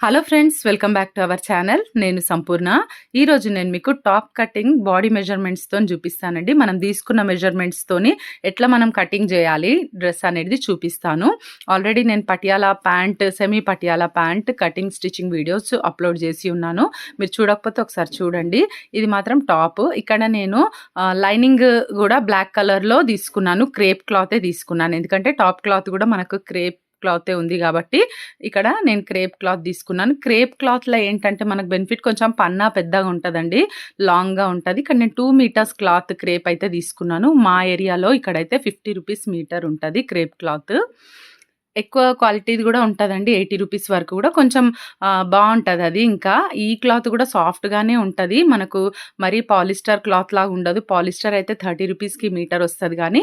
Hello friends, welcome back to our channel. నేను సంపూర్ణ. ఈరోజు నేను మీకు టాప్ కటింగ్ బాడీ మెజర్మెంట్స్తో చూపిస్తానండి. మనం తీసుకున్న మెజర్మెంట్స్తోని ఎట్లా మనం కటింగ్ చేయాలి డ్రెస్ అనేది చూపిస్తాను. ఆల్రెడీ నేను Patiala pant, semi Patiala pant cutting stitching videos upload చేసి ఉన్నాను. మీరు చూడకపోతే ఒకసారి చూడండి. ఇది మాత్రం టాప్. ఇక్కడ నేను లైనింగ్ కూడా బ్లాక్ కలర్లో తీసుకున్నాను. క్రేప్ క్లాతే తీసుకున్నాను, ఎందుకంటే టాప్ క్లాత్ కూడా మనకు క్రేప్ క్లాతే ఉంది కాబట్టి ఇక్కడ నేను క్రేప్ క్లాత్ తీసుకున్నాను. క్రేప్ క్లాత్లో ఏంటంటే మనకు బెనిఫిట్, కొంచెం పన్నా పెద్దగా ఉంటుందండి, లాంగ్గా ఉంటుంది. ఇక్కడ నేను 2 మీటర్స్ క్లాత్ క్రేప్ అయితే తీసుకున్నాను. మా ఏరియాలో ఇక్కడైతే 50 రూపీస్ మీటర్ ఉంటుంది క్రేప్ క్లాత్. ఎక్కువ క్వాలిటీది కూడా ఉంటుందండి, 80 రూపీస్ వరకు కూడా కొంచెం బాగుంటుంది అది. ఇంకా ఈ క్లాత్ కూడా సాఫ్ట్గానే ఉంటుంది, మనకు మరీ పాలిస్టర్ క్లాత్ లాగా ఉండదు. పాలిస్టర్ అయితే 30 రూపీస్కి మీటర్ వస్తుంది, కానీ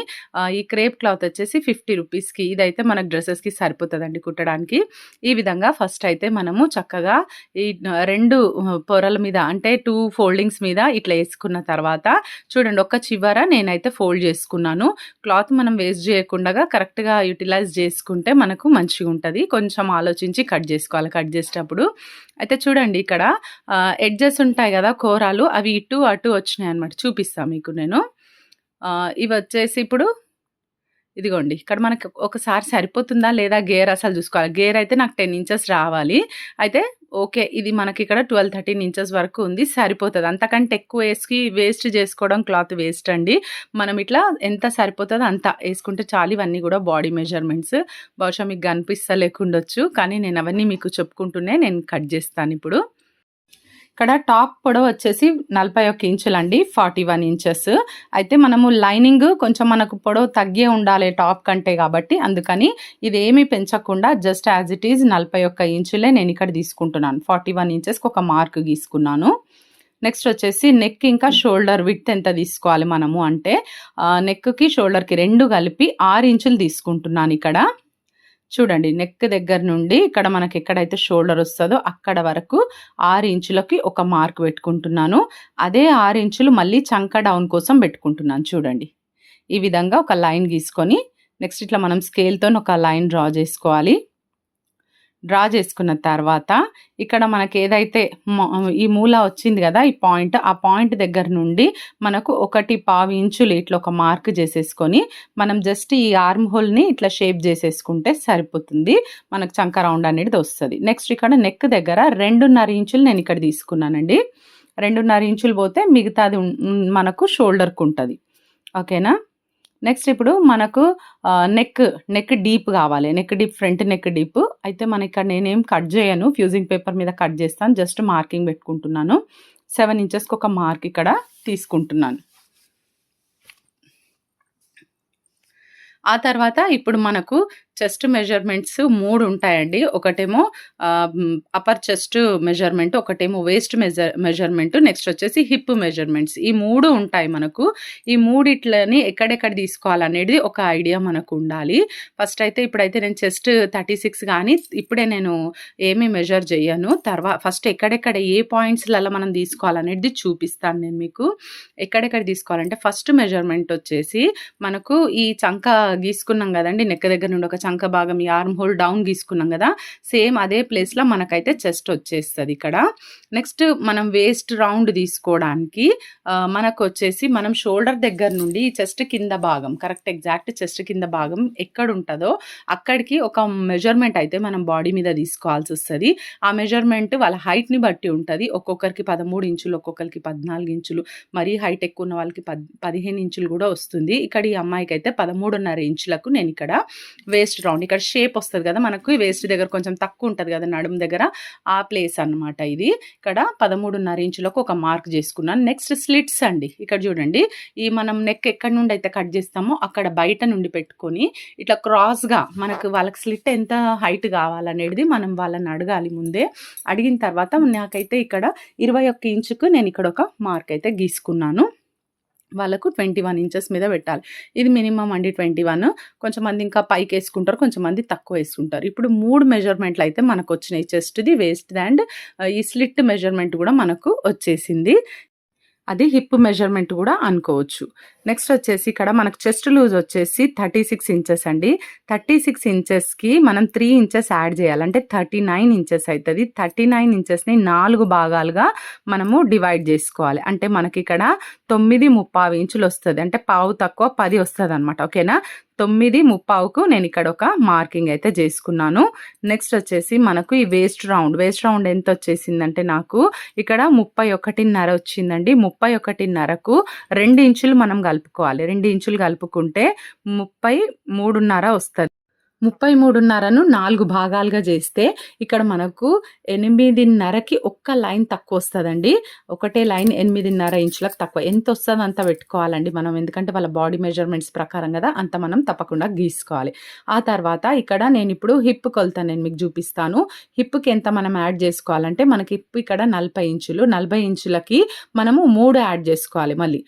ఈ క్రేప్ క్లాత్ వచ్చేసి 50 రూపీస్కి. ఇదైతే మనకు డ్రెస్సెస్కి సరిపోతుందండి కుట్టడానికి. ఈ విధంగా ఫస్ట్ అయితే మనము చక్కగా ఈ 2 పొరల మీద, అంటే 2 ఫోల్డింగ్స్ మీద ఇట్లా వేసుకున్న తర్వాత చూడండి, ఒక చివర నేనైతే ఫోల్డ్ చేసుకున్నాను. క్లాత్ మనం వేస్ట్ చేయకుండా కరెక్ట్గా యూటిలైజ్ చేసుకుంటే మనకు మంచిగా ఉంటుంది. కొంచెం ఆలోచించి కట్ చేసుకోవాలి కట్ చేసేటప్పుడు. అయితే చూడండి, ఇక్కడ ఎడ్జెస్ ఉంటాయి కదా, కోరాలు, అవి ఇటు అటు వచ్చినాయి అనమాట. చూపిస్తాను మీకు నేను. ఇవి వచ్చేసి ఇప్పుడు ఇదిగోండి, ఇక్కడ మనకు ఒకసారి సరిపోతుందా లేదా గేర్ అసలు చూసుకోవాలి. గేర్ అయితే నాకు 10 ఇంచెస్ రావాలి. అయితే ఓకే, ఇది మనకి ఇక్కడ 12-13 ఇంచెస్ వరకు ఉంది, సరిపోతుంది. అంతకంటే ఎక్కువ వేస్ట్ చేసుకోవడం క్లాత్ వేస్ట్ అండి. మనం ఇట్లా ఎంత సరిపోతుందో అంత వేసుకుంటే చాలు. ఇవన్నీ కూడా బాడీ మెజర్మెంట్స్. బహుశా మీకు కనిపిస్తలేకుండొచ్చు, కానీ నేను అవన్నీ మీకు చెప్పుకుంటూనే నేను కట్ చేస్తాను ఇప్పుడు. ఇక్కడ టాప్ పొడవు వచ్చేసి 41 ఇంచులండి, 41 ఇంచెస్. అయితే మనము లైనింగ్ కొంచెం మనకు పొడవు తగ్గే ఉండాలి టాప్ కంటే, కాబట్టి అందుకని ఇదేమీ పెంచకుండా జస్ట్ యాజ్ ఇట్ ఈజ్ 41 ఇంచులే నేను ఇక్కడ తీసుకుంటున్నాను. 41 ఇంచెస్కి ఒక మార్క్ గీసుకున్నాను. నెక్స్ట్ వచ్చేసి నెక్ ఇంకా షోల్డర్ విడ్త్ ఎంత తీసుకోవాలి మనము అంటే, నెక్కి షోల్డర్కి 2 కలిపి 6 ఇంచులు తీసుకుంటున్నాను ఇక్కడ. చూడండి, నెక్ దగ్గర నుండి ఇక్కడ మనకి ఎక్కడైతే షోల్డర్ వస్తుందో అక్కడ వరకు 6 ఇంచులకి ఒక మార్క్ పెట్టుకుంటున్నాను. అదే 6 ఇంచులు మళ్ళీ చంక డౌన్ కోసం పెట్టుకుంటున్నాను. చూడండి, ఈ విధంగా ఒక లైన్ గీసుకొని నెక్స్ట్ ఇట్లా మనం స్కేల్తో ఒక లైన్ డ్రా చేసుకోవాలి. డ్రా చేసుకున్న తర్వాత ఇక్కడ మనకి ఏదైతే ఈ మూల వచ్చింది కదా, ఈ పాయింట్, ఆ పాయింట్ దగ్గర నుండి మనకు 1.25 ఇంచులు ఇట్లా ఒక మార్క్ చేసేసుకొని మనం జస్ట్ ఈ ఆర్మ్ హోల్ని ఇట్లా షేప్ చేసేసుకుంటే సరిపోతుంది, మనకు చంక రౌండ్ అనేది వస్తుంది. నెక్స్ట్ ఇక్కడ నెక్ దగ్గర 2.5 ఇంచులు నేను ఇక్కడ తీసుకున్నానండి. 2.5 ఇంచులు పోతే మిగతాది మనకు షోల్డర్కి ఉంటుంది. ఓకేనా. నెక్స్ట్ ఇప్పుడు మనకు నెక్ డీప్ కావాలి, neck deep, front neck deep. అయితే మన ఇక్కడ నేనేం కట్ చేయను, ఫ్యూజింగ్ పేపర్ మీద కట్ చేస్తాను, జస్ట్ మార్కింగ్ పెట్టుకుంటున్నాను. 7 ఇంచెస్కి ఒక మార్క్ ఇక్కడ తీసుకుంటున్నాను. ఆ తర్వాత ఇప్పుడు మనకు చెస్ట్ మెజర్మెంట్స్ 3 ఉంటాయండి. ఒకటేమో అప్పర్ చెస్ట్ మెజర్మెంట్, ఒకటేమో వేస్ట్ మెజర్మెంట్, నెక్స్ట్ వచ్చేసి హిప్ మెజర్మెంట్స్. ఈ 3 ఉంటాయి మనకు. ఈ మూడిట్లని ఎక్కడెక్కడ తీసుకోవాలనేది ఒక ఐడియా మనకు ఉండాలి. ఫస్ట్ అయితే ఇప్పుడైతే నేను చెస్ట్ 36 కానీ ఇప్పుడే నేను ఏమీ మెజర్ చేయను. ఫస్ట్ ఎక్కడెక్కడ ఏ పాయింట్స్లలో మనం తీసుకోవాలనేది చూపిస్తాను నేను మీకు. ఎక్కడెక్కడ తీసుకోవాలంటే ఫస్ట్ మెజర్మెంట్ వచ్చేసి మనకు ఈ చంక గీసుకున్నాం కదండి, నెక్ దగ్గర నుండి ఒక చంక భాగం, ఈ ఆర్మ్ హోల్ డౌన్ గీసుకున్నాం కదా, సేమ్ అదే ప్లేస్లో మనకైతే చెస్ట్ వచ్చేస్తుంది ఇక్కడ. నెక్స్ట్ మనం వేస్ట్ రౌండ్ తీసుకోవడానికి మనకు వచ్చేసి మనం షోల్డర్ దగ్గర నుండి చెస్ట్ కింద భాగం, కరెక్ట్ ఎగ్జాక్ట్ చెస్ట్ కింద భాగం ఎక్కడ ఉంటుందో అక్కడికి ఒక మెజర్మెంట్ అయితే మనం బాడీ మీద తీసుకోవాల్సి వస్తుంది. ఆ మెజర్మెంట్ వాళ్ళ హైట్ని బట్టి ఉంటుంది. ఒక్కొక్కరికి 13 ఇంచులు, ఒక్కొక్కరికి 14 ఇంచులు, మరీ హైట్ ఎక్కువ ఉన్న వాళ్ళకి 15 ఇంచులు కూడా వస్తుంది. ఇక్కడ ఈ అమ్మాయికి అయితే 13.5 ఇంచులకు నేను ఇక్కడ వేస్ట్ రౌండ్, ఇక్కడ షేప్ వస్తుంది కదా మనకు, వేస్ట్ దగ్గర కొంచెం తక్కువ ఉంటుంది కదా నడుము దగ్గర, ఆ ప్లేస్ అన్నమాట ఇది. ఇక్కడ 13.5 ఇంచులకు ఒక మార్క్ చేసుకున్నాను. నెక్స్ట్ స్లిట్స్ అండి, ఇక్కడ చూడండి, ఈ మనం నెక్ ఎక్కడి నుండి అయితే కట్ చేస్తామో అక్కడ బయట నుండి పెట్టుకొని ఇట్లా క్రాస్గా మనకు వాళ్ళకి స్లిట్ ఎంత హైట్ కావాలనేది మనం వాళ్ళని అడగాలి ముందే. అడిగిన తర్వాత నాకైతే ఇక్కడ 21 ఇంచుకు నేను ఇక్కడ ఒక మార్క్ అయితే గీసుకున్నాను. వాళ్ళకు 21 ఇంచెస్ మీద పెట్టాలి. ఇది మినిమం అండి 21. కొంచెం మంది ఇంకా పైకి వేసుకుంటారు, కొంచెం మంది తక్కువ వేసుకుంటారు. ఇప్పుడు 3 మెజర్మెంట్లు అయితే మనకు వచ్చినాయి, చెస్ట్ది, వేస్ట్ది అండ్ ఈ స్లిట్ మెజర్మెంట్ కూడా మనకు వచ్చేసింది. అది హిప్ మెజర్మెంట్ కూడా అనుకోవచ్చు. నెక్స్ట్ వచ్చేసి ఇక్కడ మనకు చెస్ట్ లూజ్ వచ్చేసి 36 ఇంచెస్ అండి. 36 ఇంచెస్కి మనం 3 ఇంచెస్ యాడ్ చేయాలి, అంటే 39 ఇంచెస్ అవుతుంది. 39 ఇంచెస్ని 4 భాగాలుగా మనము డివైడ్ చేసుకోవాలి. అంటే మనకి ఇక్కడ 9:15 ఇంచులు వస్తుంది, అంటే పావు తక్కువ 10 వస్తుంది అనమాట. ఓకేనా, 9:15కు నేను ఇక్కడ ఒక మార్కింగ్ అయితే చేసుకున్నాను. నెక్స్ట్ వచ్చేసి మనకు ఈ వేస్ట్ రౌండ్ ఎంత వచ్చేసిందంటే నాకు ఇక్కడ 31.5 వచ్చిందండి. 31.5కు 2 ఇంచులు మనం కలుపుకోవాలి. 2 ఇంచులు కలుపుకుంటే 33.5 వస్తుంది. 33.5ను 4 భాగాలుగా చేస్తే ఇక్కడ మనకు 8.5కి ఒక్క లైన్ తక్కువ వస్తుందండి. ఒకటే లైన్ 8.5 ఇంచులకు తక్కువ. ఎంత వస్తుందో అంత పెట్టుకోవాలండి మనం, ఎందుకంటే వాళ్ళ బాడీ మెజర్మెంట్స్ ప్రకారం కదా, అంత మనం తప్పకుండా గీసుకోవాలి. ఆ తర్వాత ఇక్కడ నేను ఇప్పుడు హిప్ కొలత నేను మీకు చూపిస్తాను. హిప్కి ఎంత మనం యాడ్ చేసుకోవాలంటే మనకి హిప్ ఇక్కడ 40 ఇంచులు, 40 ఇంచులకి మనము 3 యాడ్ చేసుకోవాలి. మళ్ళీ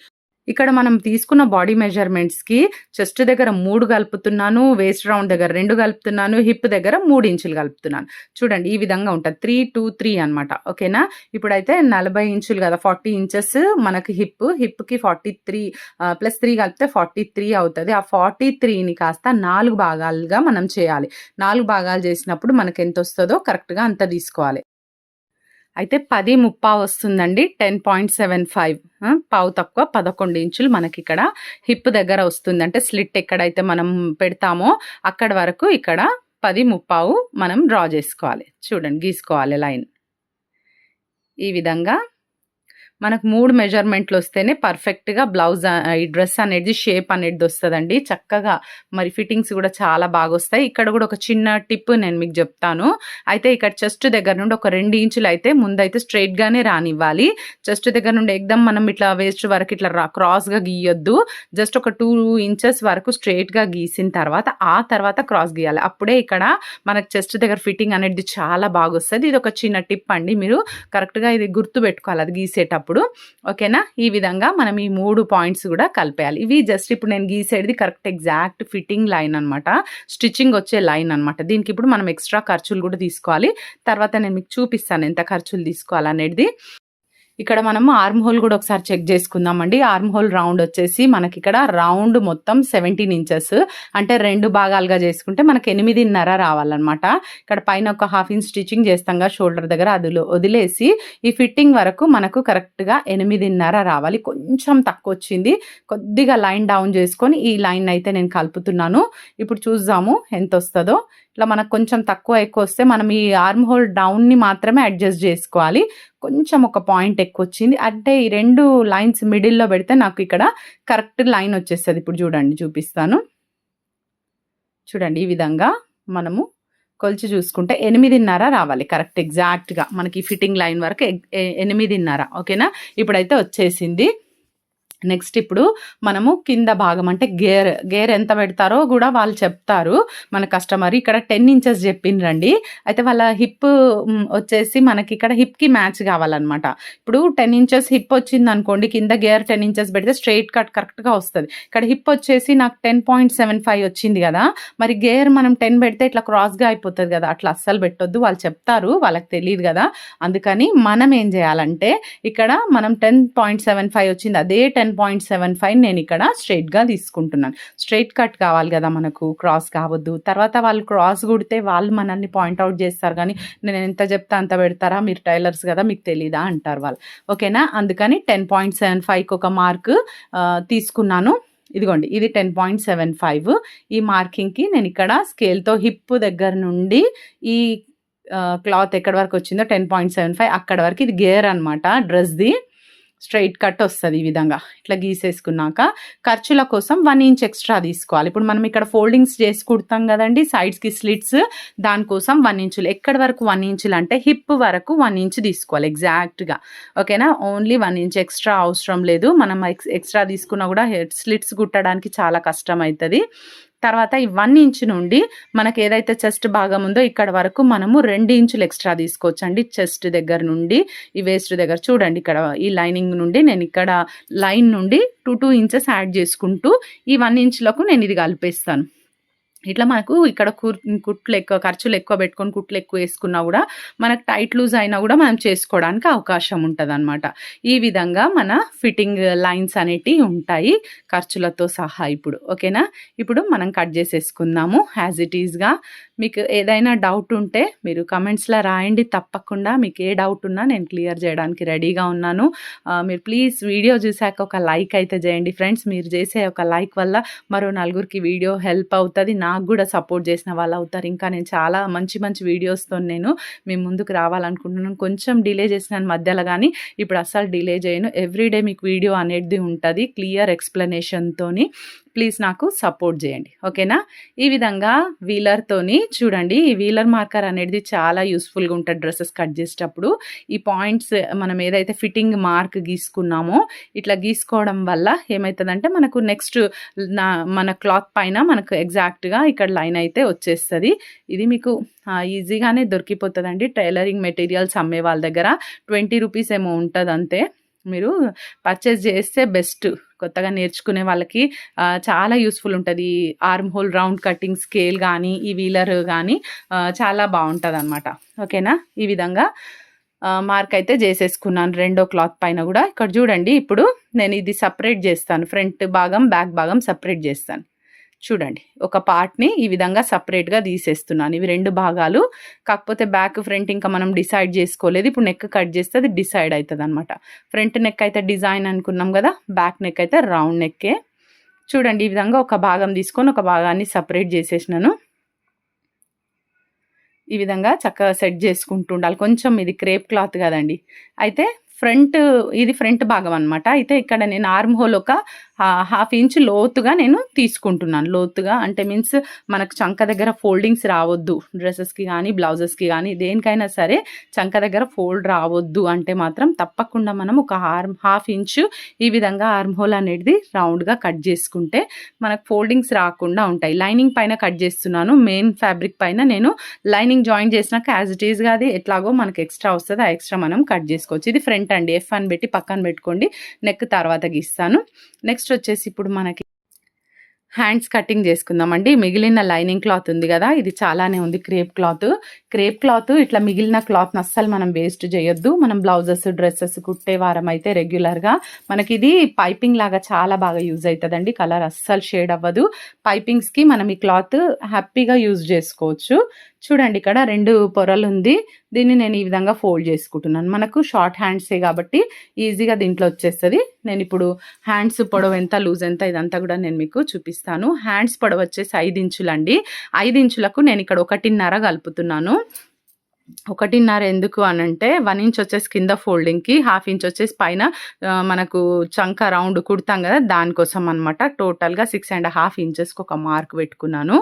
ఇక్కడ మనం తీసుకున్న బాడీ మెజర్మెంట్స్కి చెస్ట్ దగ్గర 3 కలుపుతున్నాను, వేస్ట్ రౌండ్ దగ్గర 2 కలుపుతున్నాను, హిప్ దగ్గర 3 ఇంచులు కలుపుతున్నాను. చూడండి ఈ విధంగా ఉంటుంది, 3, 2, 3 అనమాట. ఓకేనా, ఇప్పుడైతే 40 ఇంచులు కదా, 40 ఇంచెస్ మనకి హిప్కి 43 ప్లస్ 3 కలిపితే 43 అవుతుంది. ఆ 43ని కాస్త 4 భాగాలుగా మనం చేయాలి. 4 భాగాలు చేసినప్పుడు మనకి ఎంత వస్తుందో కరెక్ట్గా అంత తీసుకోవాలి. అయితే 10:15 వస్తుందండి. 10.75 పావు తక్కువ 11 ఇంచులు మనకి ఇక్కడ హిప్ దగ్గర వస్తుంది. అంటే స్లిట్ ఎక్కడైతే మనం పెడతామో అక్కడ వరకు ఇక్కడ 10:15 మనం డ్రా చేసుకోవాలి. చూడండి గీసుకోవాలి లైన్ ఈ విధంగా. మనకు 3 మెజర్మెంట్లు వస్తేనే పర్ఫెక్ట్గా బ్లౌజ్ ఈ డ్రెస్ అనేది షేప్ అనేది వస్తుందండి చక్కగా. మరి ఫిట్టింగ్స్ కూడా చాలా బాగా వస్తాయి. ఇక్కడ కూడా ఒక చిన్న టిప్ నేను మీకు చెప్తాను. అయితే ఇక్కడ చెస్ట్ దగ్గర నుండి ఒక 2 ఇంచులు అయితే ముందైతే స్ట్రైట్గానే రానివ్వాలి. చెస్ట్ దగ్గర నుండి ఎగ్దమ్ మనం ఇట్లా వేస్ట్ వరకు ఇట్లా క్రాస్గా గీయొద్దు. జస్ట్ ఒక 2 ఇంచెస్ వరకు స్ట్రైట్గా గీసిన తర్వాత ఆ తర్వాత క్రాస్ గీయాలి. అప్పుడే ఇక్కడ మనకు చెస్ట్ దగ్గర ఫిట్టింగ్ అనేది చాలా బాగా వస్తుంది. ఇది ఒక చిన్న టిప్ అండి, మీరు కరెక్ట్గా ఇది గుర్తు పెట్టుకోవాలి అది గీసేటప్పుడు. ఓకేనా, ఈ విధంగా మనం ఈ 3 పాయింట్స్ కూడా కలిపేయాలి. ఇవి జస్ట్ ఇప్పుడు నేను గీసేది కరెక్ట్ ఎగ్జాక్ట్ ఫిట్టింగ్ లైన్ అనమాట, స్టిచ్చింగ్ వచ్చే లైన్ అనమాట. దీనికి ఇప్పుడు మనం ఎక్స్ట్రా ఖర్చులు కూడా తీసుకోవాలి. తర్వాత నేను మీకు చూపిస్తాను ఎంత ఖర్చులు తీసుకోవాలనేది. ఇక్కడ మనము ఆర్మ్ హోల్ కూడా ఒకసారి చెక్ చేసుకుందామండి. ఆర్మ్ హోల్ రౌండ్ వచ్చేసి మనకి ఇక్కడ రౌండ్ మొత్తం 17 ఇంచెస్, అంటే 2 భాగాలుగా చేసుకుంటే మనకి 8.5 రావాలన్నమాట. ఇక్కడ పైన ఒక 1/2 ఇంచ్ స్టిచ్చింగ్ చేస్తాం కదా షోల్డర్ దగ్గర, అది వదిలేసి ఈ ఫిట్టింగ్ వరకు మనకు కరెక్ట్గా 8.5 రావాలి. కొంచెం తక్కువ వచ్చింది, కొద్దిగా లైన్ డౌన్ చేసుకొని ఈ లైన్ అయితే నేను కలుపుతున్నాను. ఇప్పుడు చూద్దాము ఎంత వస్తుందో. ఇట్లా మనకు కొంచెం తక్కువ ఎక్కువ వస్తే మనం ఈ ఆర్మ్ హోల్ డౌన్ని మాత్రమే అడ్జస్ట్ చేసుకోవాలి. కొంచెం ఒక పాయింట్ ఎక్కువ వచ్చింది అంటే ఈ 2 లైన్స్ మిడిల్లో పెడితే నాకు ఇక్కడ కరెక్ట్ లైన్ వచ్చేస్తుంది. ఇప్పుడు చూడండి చూపిస్తాను. చూడండి ఈ విధంగా మనము కొలిచి చూసుకుంటే 8.5 రావాలి కరెక్ట్ ఎగ్జాక్ట్గా మనకి ఫిట్టింగ్ లైన్ వరకు 8.5. ఓకేనా, ఇప్పుడైతే వచ్చేసింది. నెక్స్ట్ ఇప్పుడు మనము కింద భాగం అంటే గేర్ ఎంత పెడతారో కూడా వాళ్ళు చెప్తారు మన కస్టమర్. ఇక్కడ 10 ఇంచెస్ చెప్పిండ్రండి. అయితే వాళ్ళ హిప్ వచ్చేసి మనకి ఇక్కడ హిప్కి మ్యాచ్ కావాలన్నమాట. ఇప్పుడు 10 ఇంచెస్ హిప్ వచ్చింది అనుకోండి, కింద గేర్ 10 ఇంచెస్ పెడితే స్ట్రైట్ కట్ కరెక్ట్గా వస్తుంది. ఇక్కడ హిప్ వచ్చేసి నాకు 10.75 వచ్చింది కదా, మరి గేర్ మనం 10 పెడితే ఇట్లా క్రాస్గా అయిపోతుంది కదా, అట్లా అస్సలు పెట్టొద్దు. వాళ్ళు చెప్తారు, వాళ్ళకి తెలియదు కదా. అందుకని మనం ఏం చేయాలంటే ఇక్కడ మనం 10.75 వచ్చింది, అదే 10.75 నేను ఇక్కడ స్ట్రైట్గా తీసుకుంటున్నాను. స్ట్రైట్ కట్ కావాలి కదా మనకు, క్రాస్ కావద్దు. తర్వాత వాళ్ళు క్రాస్ కుడితే వాళ్ళు మనల్ని పాయింట్అవుట్ చేస్తారు, కానీ నేను ఎంత చెప్తా అంత పెడతారా, మీరు టైలర్స్ కదా మీకు తెలీదా అంటారు వాళ్ళు. ఓకేనా, అందుకని 10.75కి ఒక మార్క్ తీసుకున్నాను. ఇదిగోండి ఇది 10.75. ఈ మార్కింగ్కి నేను ఇక్కడ స్కేల్తో హిప్ దగ్గర నుండి ఈ క్లాత్ ఎక్కడి వరకు వచ్చిందో 10.75 అక్కడ వరకు ఇది గేర్ అనమాట డ్రెస్ది. స్ట్రైట్ కట్ వస్తుంది ఈ విధంగా. ఇట్లా గీసేసుకున్నాక ఖర్చుల కోసం 1 ఇంచ్ ఎక్స్ట్రా తీసుకోవాలి. ఇప్పుడు మనం ఇక్కడ ఫోల్డింగ్స్ చేసి కుడతాం కదండి సైడ్స్కి స్లిట్స్, దానికోసం 1 ఇంచులు. ఎక్కడి వరకు 1 ఇంచులు అంటే హిప్ వరకు 1 ఇంచ్ తీసుకోవాలి ఎగ్జాక్ట్గా. ఓకేనా, ఓన్లీ 1 ఇంచ్ ఎక్స్ట్రా అవసరం లేదు. మనం ఎక్స్ట్రా తీసుకున్నా కూడా స్లిట్స్ కుట్టడానికి చాలా కష్టం అవుతుంది. తర్వాత ఈ 1 ఇంచ్ నుండి మనకి ఏదైతే చెస్ట్ భాగం ఉందో ఇక్కడ వరకు మనము 2 ఇంచులు ఎక్స్ట్రా తీసుకోవచ్చండి. చెస్ట్ దగ్గర నుండి ఈ వేస్ట్ దగ్గర చూడండి, ఇక్కడ ఈ లైనింగ్ నుండి నేను ఇక్కడ లైన్ నుండి 2 ఇంచెస్ యాడ్ చేసుకుంటూ ఈ 1 ఇంచ్లకు నేను ఇది కలిపేస్తాను. ఇట్లా మనకు ఇక్కడ కుట్లు ఎక్కువ ఖర్చులు ఎక్కువ పెట్టుకొని కుట్లు ఎక్కువ వేసుకున్నా కూడా మనకు టైట్ లూజ్ అయినా కూడా మనం చేసుకోవడానికి అవకాశం ఉంటుందన్నమాట. ఈ విధంగా మన ఫిట్టింగ్ లైన్స్ అనేటివి ఉంటాయి ఖర్చులతో సహా. ఇప్పుడు ఓకేనా, ఇప్పుడు మనం కట్ చేసేసుకుందాము యాజ్ ఇట్ ఈస్గా. మీకు ఏదైనా డౌట్ ఉంటే మీరు కమెంట్స్లో రాయండి, తప్పకుండా మీకు ఏ డౌట్ ఉన్నా నేను క్లియర్ చేయడానికి రెడీగా ఉన్నాను. మీరు ప్లీజ్ వీడియో చూశాక ఒక లైక్ అయితే చేయండి ఫ్రెండ్స్. మీరు చేసే ఒక లైక్ వల్ల మరో నలుగురికి వీడియో హెల్ప్ అవుతుంది, నాకు కూడా సపోర్ట్ చేసిన వాళ్ళు అవుతారు. ఇంకా నేను చాలా మంచి మంచి వీడియోస్తో నేను మీ ముందుకు రావాలనుకుంటున్నాను. కొంచెం డిలే చేసినాను మధ్యలో, కానీ ఇప్పుడు అస్సలు డిలే చేయను. ఎవ్రీడే మీకు వీడియో అనేది ఉంటుంది క్లియర్ ఎక్స్ప్లెనేషన్తోని. ప్లీజ్ నాకు సపోర్ట్ చేయండి, ఓకేనా. ఈ విధంగా వీలర్తోని చూడండి, ఈ వీలర్ మార్కర్ అనేది చాలా యూస్ఫుల్గా ఉంటుంది డ్రెస్సెస్ కట్ చేసేటప్పుడు. ఈ పాయింట్స్ మనం ఏదైతే ఫిట్టింగ్ మార్క్ గీసుకున్నామో ఇట్లా గీసుకోవడం వల్ల ఏమవుతుందంటే మనకు నెక్స్ట్ మన క్లాత్ పైన మనకు ఎగ్జాక్ట్గా ఇక్కడ లైన్ అయితే వచ్చేస్తుంది. ఇది మీకు ఈజీగానే దొరికిపోతుందండి టైలరింగ్ మెటీరియల్స్ అమ్మే వాళ్ళ దగ్గర. 20 రూపీస్ ఏమో ఉంటుంది అంతే. మీరు పర్చేస్ చేస్తే బెస్ట్. కొత్తగా నేర్చుకునే వాళ్ళకి చాలా యూస్ఫుల్ ఉంటుంది. Arm whole round cutting scale కానీ ఈ వీలర్ కానీ చాలా బాగుంటుంది అనమాట, ఓకేనా. ఈ విధంగా మార్క్ అయితే చేసేసుకున్నాను రెండో క్లాత్ పైన కూడా. ఇక్కడ చూడండి, ఇప్పుడు నేను ఇది సపరేట్ చేస్తాను, ఫ్రంట్ భాగం బ్యాక్ భాగం సపరేట్ చేస్తాను. చూడండి, ఒక పార్ట్ని ఈ విధంగా సపరేట్గా తీసేస్తున్నాను. ఇవి 2 భాగాలు, కాకపోతే బ్యాక్ ఫ్రంట్ ఇంకా మనం డిసైడ్ చేసుకోలేదు. ఇప్పుడు నెక్ కట్ చేస్తే అది డిసైడ్ అవుతుంది అనమాట. ఫ్రంట్ నెక్ అయితే డిజైన్ అనుకున్నాం కదా, బ్యాక్ నెక్ అయితే రౌండ్ నెక్కే. చూడండి, ఈ విధంగా ఒక భాగం తీసుకొని ఒక భాగాన్ని సపరేట్ చేసేసినాను. ఈ విధంగా చక్కగా సెట్ చేసుకుంటూ ఉండాలి. కొంచెం ఇది క్రేప్ క్లాత్ కదండి, అయితే ఇది ఫ్రంట్ భాగం అనమాట. అయితే ఇక్కడ నేను ఆర్మ్ హోల్ ఒక 1/2 ఇంచ్ లోతుగా నేను తీసుకుంటున్నాను. లోతుగా అంటే మీన్స్ మనకు చంక దగ్గర ఫోల్డింగ్స్ రావద్దు, డ్రెస్సెస్కి కానీ బ్లౌజెస్కి కానీ దేనికైనా సరే చంక దగ్గర ఫోల్డ్ రావద్దు అంటే మాత్రం తప్పకుండా మనం ఒక 1/2 ఇంచ్ ఈ విధంగా ఆర్మ్ హోల్ అనేది రౌండ్గా కట్ చేసుకుంటే మనకు ఫోల్డింగ్స్ రాకుండా ఉంటాయి. లైనింగ్ పైన కట్ చేస్తున్నాను, మెయిన్ ఫ్యాబ్రిక్ పైన నేను లైనింగ్ జాయిన్ చేసినాక యాజ్ ఇట్ ఈస్గా అది ఎట్లాగో మనకు ఎక్స్ట్రా వస్తుంది, ఆ ఎక్స్ట్రా మనం కట్ చేసుకోవచ్చు. ఇది ఫ్రంట్ అండి, F అని పెట్టి పక్కన పెట్టుకోండి. నెక్ తర్వాత గీస్తాను. నెక్స్ట్ వచ్చేసి ఇప్పుడు మనకి హ్యాండ్స్ కటింగ్ చేసుకుందామండి. మిగిలిన లైనింగ్ క్లాత్ ఉంది కదా, ఇది చాలానే ఉంది క్రేప్ క్లాత్. ఇట్లా మిగిలిన క్లాత్ని అస్సలు మనం వేస్ట్ చేయొద్దు. మనం బ్లౌజెస్ డ్రెస్సెస్ కుట్టే వారం అయితే రెగ్యులర్గా మనకి ఇది పైపింగ్ లాగా చాలా బాగా యూజ్ అవుతుందండి. కలర్ అస్సలు షేడ్ అవ్వదు. పైపింగ్స్కి మనం ఈ క్లాత్ హ్యాపీగా యూజ్ చేసుకోవచ్చు. చూడండి, ఇక్కడ 2 పొరలు ఉంది, దీన్ని నేను ఈ విధంగా ఫోల్డ్ చేసుకుంటున్నాను. మనకు షార్ట్ హ్యాండ్సే కాబట్టి ఈజీగా దీంట్లో వచ్చేస్తుంది. నేను ఇప్పుడు హ్యాండ్స్ పొడవు ఎంత, లూజ్ ఎంత, ఇదంతా కూడా నేను మీకు చూపిస్తాను. హ్యాండ్స్ పొడవు వచ్చేసి 5 ఇంచులండి. 5 ఇంచులకు నేను ఇక్కడ 1.5 కలుపుతున్నాను. 1.5 ఎందుకు అనంటే 1 ఇంచ్ వచ్చేసి కింద ఫోల్డింగ్కి, 1/2 ఇంచ్ వచ్చేసి పైన మనకు చంక రౌండ్ కుడతాం కదా దానికోసం అనమాట. టోటల్గా 6.5 ఇంచెస్కి ఒక మార్క్ పెట్టుకున్నాను.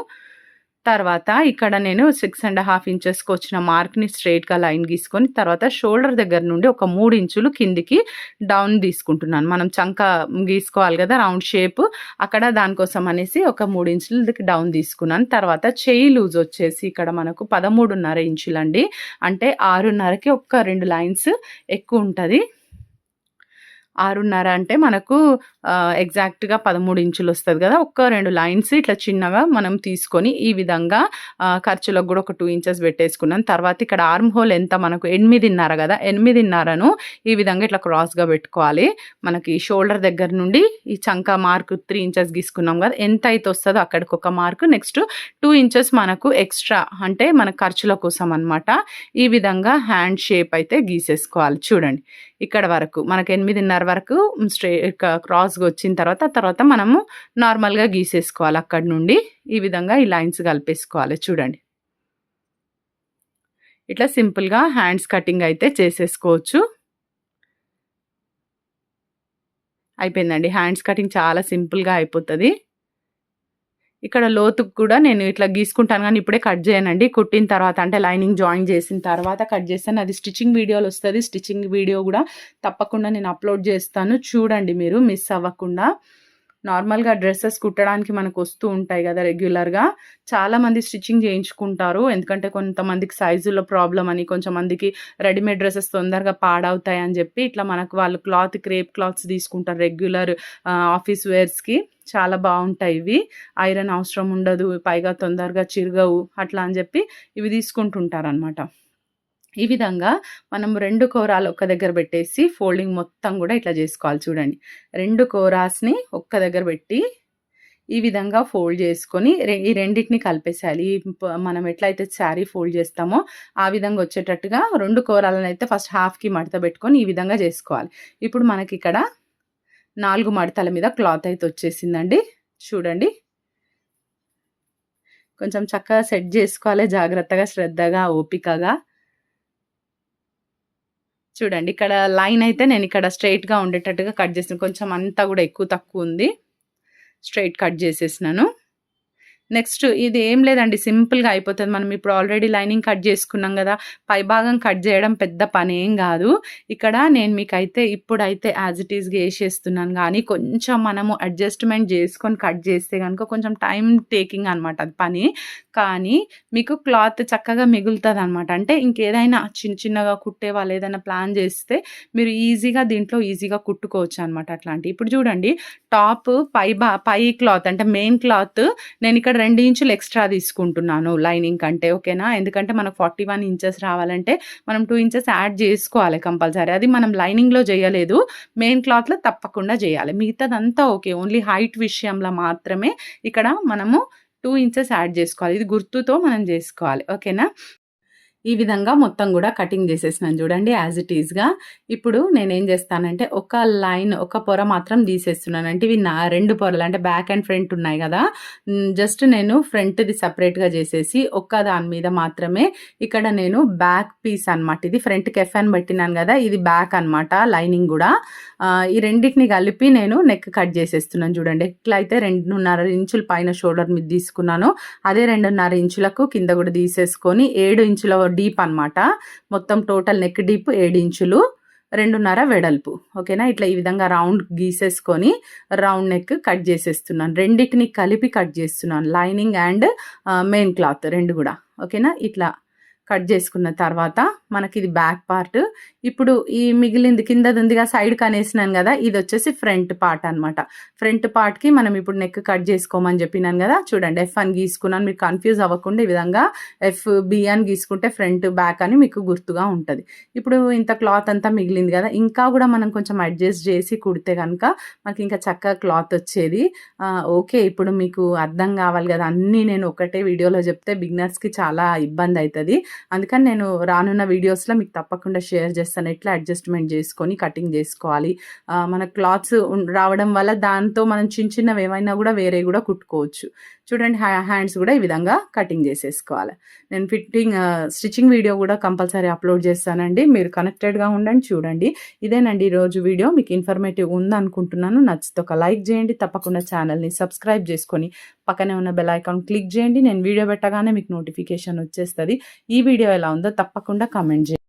తర్వాత ఇక్కడ నేను 6.5 ఇంచెస్కి వచ్చిన మార్క్ని స్ట్రైట్గా లైన్ గీసుకొని తర్వాత షోల్డర్ దగ్గర నుండి ఒక 3 ఇంచులు కిందికి డౌన్ తీసుకుంటున్నాను. మనం చంక గీసుకోవాలి కదా రౌండ్ షేప్, అక్కడ దానికోసం అనేసి ఒక 3 ఇంచులకి డౌన్ తీసుకున్నాను. తర్వాత చెయ్యి లూజ్ వచ్చేసి ఇక్కడ మనకు 13.5 ఇంచులండి, అంటే 6.5కి ఒక 2 లైన్స్ ఎక్కువ ఉంటుంది. 6.5 అంటే మనకు ఎగ్జాక్ట్గా 13 ఇంచులు వస్తుంది కదా, ఒక్క 2 లైన్స్ ఇట్లా చిన్నగా మనం తీసుకొని ఈ విధంగా ఖర్చులకు కూడా ఒక 2 ఇంచెస్ పెట్టేసుకున్నాను. తర్వాత ఇక్కడ ఆర్మ్ హోల్ ఎంత మనకు 8.5 కదా, 8.5ను ఈ విధంగా ఇట్లా క్రాస్గా పెట్టుకోవాలి. మనకి షోల్డర్ దగ్గర నుండి ఈ చంక మార్క్ 3 ఇంచెస్ గీసుకున్నాం కదా, ఎంత అయితే వస్తుందో అక్కడికి ఒక మార్క్, నెక్స్ట్ 2 ఇంచెస్ మనకు ఎక్స్ట్రా అంటే మన ఖర్చుల కోసం అనమాట. ఈ విధంగా హ్యాండ్ షేప్ అయితే గీసేసుకోవాలి. చూడండి, ఇక్కడ వరకు మనకు 8.5 వరకు క్రాస్గా వచ్చిన తర్వాత మనము నార్మల్గా గీసేసుకోవాలి. అక్కడ నుండి ఈ విధంగా ఈ లైన్స్ కలిపేసుకోవాలి. చూడండి, ఇట్లా సింపుల్గా హ్యాండ్స్ కటింగ్ అయితే చేసేసుకోవచ్చు. అయిపోయిందండి, హ్యాండ్స్ కటింగ్ చాలా సింపుల్గా అయిపోతుంది. ఇక్కడ లోతుకు కూడా నేను ఇట్లా గీసుకుంటాను కానీ ఇప్పుడే కట్ చేయనండి, కుట్టిన తర్వాత అంటే లైనింగ్ జాయిన్ చేసిన తర్వాత కట్ చేస్తాను. అది స్టిచ్చింగ్ వీడియోలో వస్తుంది. స్టిచ్చింగ్ వీడియో కూడా తప్పకుండా నేను అప్లోడ్ చేస్తాను, చూడండి మీరు మిస్ అవ్వకుండా. నార్మల్గా డ్రెస్సెస్ కుట్టడానికి మనకు వస్తూ ఉంటాయి కదా రెగ్యులర్గా, చాలామంది స్టిచ్చింగ్ చేయించుకుంటారు. ఎందుకంటే కొంతమందికి సైజులో ప్రాబ్లం అని, కొంతమందికి రెడీమేడ్ డ్రెస్సెస్ తొందరగా పాడవుతాయి అని చెప్పి ఇట్లా మనకు వాళ్ళు క్రేప్ క్లాత్స్ తీసుకుంటారు రెగ్యులర్ ఆఫీస్ వేర్స్కి. చాలా బాగుంటాయి ఇవి. ఐరన్ అవసరం ఉండదు, పైగా తొందరగా చిరగవు అట్లా అని చెప్పి ఇవి తీసుకుంటుంటారనమాట. ఈ విధంగా మనం 2 కోరాలు ఒక్క దగ్గర పెట్టేసి ఫోల్డింగ్ మొత్తం కూడా ఇట్లా చేసుకోవాలి. చూడండి, 2 కోరాస్ని ఒక్క దగ్గర పెట్టి ఈ విధంగా ఫోల్డ్ చేసుకొని ఈ రెండిటిని కలిపేసేయాలి. మనం ఎట్లయితే శారీ ఫోల్డ్ చేస్తామో ఆ విధంగా వచ్చేటట్టుగా 2 కోరాలను అయితే ఫస్ట్ హాఫ్కి మడత పెట్టుకొని ఈ విధంగా చేసుకోవాలి. ఇప్పుడు మనకి ఇక్కడ 4 మడతల మీద క్లాత్ అయితే వచ్చేసిందండి. చూడండి, కొంచెం చక్కగా సెట్ చేసుకోవాలి, జాగ్రత్తగా, శ్రద్ధగా, ఓపికగా. చూడండి, ఇక్కడ లైన్ అయితే నేను ఇక్కడ స్ట్రైట్‌గా ఉండేటట్టుగా కట్ చేసాను. కొంచెం అంతా కూడా ఎక్కువ తక్కువ ఉంది, స్ట్రైట్ కట్ చేసేసినాను. నెక్స్ట్ ఇది ఏం లేదండి, సింపుల్‌గా అయిపోతది. మనం ఇప్పుడు ఆల్రెడీ లైనింగ్ కట్ చేసుకున్నాం గదా! పైభాగం కట్ చేయడం పెద్ద పనేం గాదు. ఇక్కడ నేను మీకైతే ఇప్పుడైతే యాజ్ ఇట్ ఈస్‌గా ఏసేస్తున్నాను గానీ, కొంచెం మనము అడ్జస్ట్‌మెంట్ చేసుకొని కట్ చేస్తే గనుక కొంచెం టైమ్ టేకింగ్ అనమాట అది పని. కానీ మీకు క్లాత్ చక్కగా మిగులుతదనమాట. అంటే ఇంకేదైనా చిన్నగా కుట్టే వాళ్ళు ఏదైనా ప్లాన్ చేస్తే మీరు ఈజీగా కుట్టుకోవచ్చనమాట అట్లాంటియి. ఇప్పుడు చూడండి, టాప్ పై క్లాత్ అంటే మెయిన్ క్లాత్ నేనిక్కడ 2 ఇంచులు ఎక్స్ట్రా తీసుకుంటున్నాను లైనింగ్ కంటే. ఓకేనా? ఎందుకంటే మనకు 41 ఇంచెస్ రావాలంటే మనం 2 ఇంచెస్ యాడ్ చేసుకోవాలి కంపల్సరీ. అది మనం లైనింగ్‌లో చేయలేదు, మెయిన్ క్లాత్‌లో తప్పకుండా చేయాలి. మిగతాదంతా ఓకే. ఓన్లీ హైట్ విషయంలో మాత్రమే ఇక్కడ మనము 2 ఇంచెస్ యాడ్ చేసుకోవాలి. ఇది గుర్తుతో మనం చేసుకోవాలి. ఓకేనా? ఈ విధంగా మొత్తం కూడా కటింగ్ చేసేసినాను చూడండి, యాజ్ ఇట్ ఈస్‌గా. ఇప్పుడు నేనేం చేస్తానంటే ఒక పొర మాత్రం తీసేస్తున్నాను. అంటే ఇవి 2 పొరలు అంటే బ్యాక్ అండ్ ఫ్రంట్ ఉన్నాయి కదా, జస్ట్ నేను ఫ్రంట్‌ది సెపరేట్‌గా చేసేసి ఒక్క దాని మీద మాత్రమే ఇక్కడ నేను బ్యాక్ పీస్ అనమాట. ఇది ఫ్రంట్‌కి ఎఫ్ అని పెట్టినాను కదా, ఇది బ్యాక్ అనమాట, లైనింగ్ కూడా. ఈ రెండిటిని కలిపి నేను నెక్ కట్ చేసేస్తున్నాను చూడండి. ఇట్లా అయితే 2.5 ఇంచులు పైన షోల్డర్ మీద తీసుకున్నాను. అదే 2.5 ఇంచులకు కింద కూడా తీసేసుకొని 7 ఇంచుల డీప్ అనమాట. మొత్తం టోటల్ నెక్ డీప్ 7 ఇంచులు, 2.5 వెడల్పు. ఓకేనా? ఇట్లా ఈ విధంగా రౌండ్ గీసేసుకొని రౌండ్ నెక్ కట్ చేసేస్తున్నాను. రెండింటిని కలిపి కట్ చేస్తున్నాను, లైనింగ్ అండ్ మెయిన్ క్లాత్ 2 కూడా. ఓకేనా? ఇట్లా కట్ చేసుకున్న తర్వాత మనకి ఇది బ్యాక్ పార్ట్. ఇప్పుడు ఈ మిగిలింది కిందది ఉందిగా, సైడ్కి అనేసినాను కదా, ఇది వచ్చేసి ఫ్రంట్ పార్ట్ అనమాట. ఫ్రంట్ పార్ట్కి మనం ఇప్పుడు నెక్ కట్ చేసుకోమని చెప్పినాను కదా. చూడండి, ఎఫ్ అని గీసుకున్నాను. మీరు కన్ఫ్యూజ్ అవ్వకుండా ఈ విధంగా ఎఫ్ బి అని గీసుకుంటే ఫ్రంట్ బ్యాక్ అని మీకు గుర్తుగా ఉంటుంది. ఇప్పుడు ఇంత క్లాత్ అంతా మిగిలింది కదా, ఇంకా కూడా మనం కొంచెం అడ్జస్ట్ చేసి కుడితే కనుక మనకి ఇంకా చక్కగా క్లాత్ వచ్చేది. ఓకే, ఇప్పుడు మీకు అర్థం కావాలి కదా, అన్నీ నేను ఒకటే వీడియోలో చెప్తే బిగినర్స్కి చాలా ఇబ్బంది అవుతుంది. అందుకని నేను రానున్న వీడియోస్లో మీకు తప్పకుండా షేర్ చేస్తాను ఎట్లా అడ్జస్ట్మెంట్ చేసుకొని కటింగ్ చేసుకోవాలి. మన క్లాత్స్ రావడం వల్ల దాంతో మనం చిన్నవి ఏమైనా కూడా వేరే కూడా కుట్టుకోవచ్చు. చూడండి, హ్యాండ్స్ కూడా ఈ విధంగా కటింగ్ చేసేసుకోవాలి. నేను స్టిచ్చింగ్ వీడియో కూడా కంపల్సరీ అప్లోడ్ చేస్తానండి, మీరు కనెక్టెడ్గా ఉండండి, చూడండి. ఇదేనండి ఈరోజు వీడియో. మీకు ఇన్ఫర్మేటివ్ ఉందనుకుంటున్నాను. నచ్చితే ఒక లైక్ చేయండి, తప్పకుండా ఛానల్ని సబ్స్క్రైబ్ చేసుకొని పక్కనే ఉన్న బెల్ ఐకాన్ క్లిక్ చేయండి. నేను వీడియో పెట్టగానే మీకు నోటిఫికేషన్ వచ్చేస్తుంది. ఈ వీడియో ఎలా ఉందో తప్పకుండా కామెంట్ చేయండి.